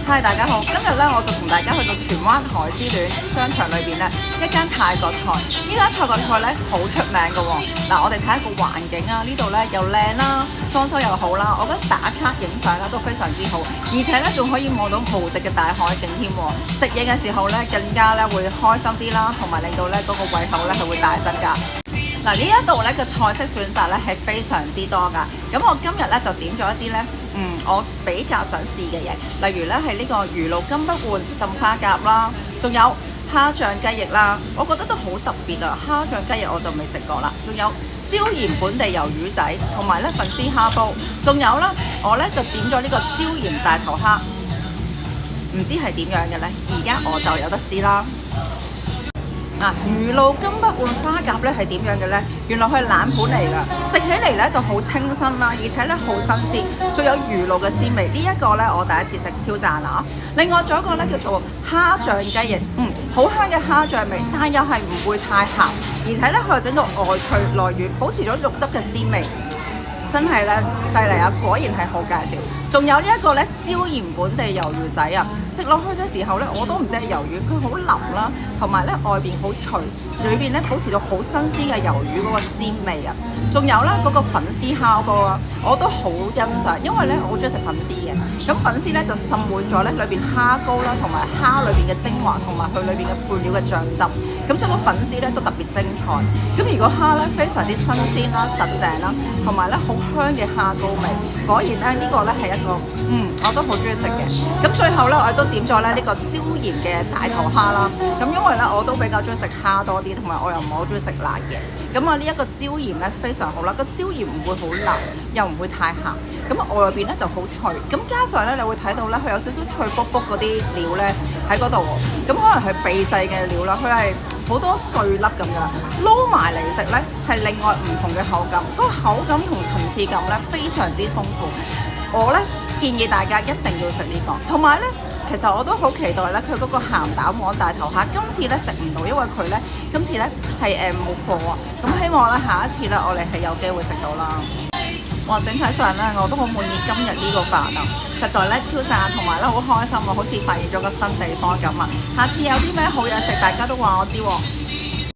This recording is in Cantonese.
嗨，大家好！今日咧我就同大家去到荃灣海之戀商場裏邊咧一間泰國菜。呢間泰國菜咧好出名嘅喎。嗱，我哋睇一個環境啊，呢度咧又靚啦，裝修又好啦，我覺得打卡影相咧都非常之好，而且咧仲可以望到無敵嘅大海景添喎。食嘢嘅時候咧更加咧會開心啲啦，同埋令到咧嗰個胃口咧係會大增㗎。嗱，呢一度咧嘅菜式選擇咧係非常之多㗎。咁我今日咧就點咗一啲咧，我比較想試嘅嘢，例如咧係呢個魚露金不換浸花甲啦，仲有蝦醬雞翼啦，我覺得都好特別啊！蝦醬雞翼我就未食過啦，仲有椒鹽本地魷魚仔，同埋咧粉絲蝦煲，仲有啦，我咧就點咗呢個椒鹽大頭蝦，唔知係點樣嘅咧，而家我就有得試啦。嗱，魚露金不換花甲咧係點樣嘅咧？原來佢係冷盤嚟㗎，食起嚟咧就好清新啦，而且咧好新鮮，仲有魚露嘅鮮味。呢一個咧我第一次食，超讚啊！另外仲有一個咧叫做蝦醬雞翼，好香嘅蝦醬味，但又係唔會太鹹，而且咧佢又整到外脆內軟，保持咗肉汁嘅鮮味。真係咧犀利啊！果然係好介紹。仲有呢一個咧椒鹽本地魷魚仔啊，食落去嘅時候咧，我都唔知係魷魚，佢好腍啦，同埋咧外邊好脆，裏邊咧保持到好新鮮嘅魷魚嗰個鮮味啊。仲有咧嗰個粉絲蝦煲啊，我都好欣賞，因為咧我好中意食粉絲嘅。咁粉絲咧就滲滿咗咧裏邊蝦膏啦，同埋蝦裏邊嘅精華，同埋佢裏邊嘅配料嘅醬汁。咁所以個粉絲咧都特別精彩。咁如果蝦咧非常之新鮮啦、實淨啦，同埋咧好香嘅蝦膏味，果然咧呢個咧係一個我都好中意食嘅。咁最後咧我亦都點咗咧呢個椒鹽嘅大頭蝦啦。咁因為咧我都比較中意食蝦多啲，同埋我又唔係好中意食辣嘅。咁啊呢一個椒鹽咧非常好啦，個椒鹽唔會好辣，又唔會太鹹。咁外邊咧就好脆，咁加上咧你會睇到咧佢有少少脆卜卜嗰啲料咧喺嗰度喎。咁可能係秘製嘅料啦，佢係好多碎粒咁樣撈埋嚟食咧，係另外唔同嘅口感，嗰個口感同層次感咧非常之豐富。我咧建議大家一定要食呢個，同埋咧其實我都好期待咧佢嗰個鹹蛋黃大頭蝦，今次咧食唔到，因為佢咧今次咧係冇貨啊。咁希望咧下一次咧我哋係有機會食到啦。哇！整體上咧我都好滿意今日呢個飯啊，實在咧超讚，同埋咧好開心啊，好似發現咗個新地方咁啊！下次有啲咩好嘢食，大家都話我知喎。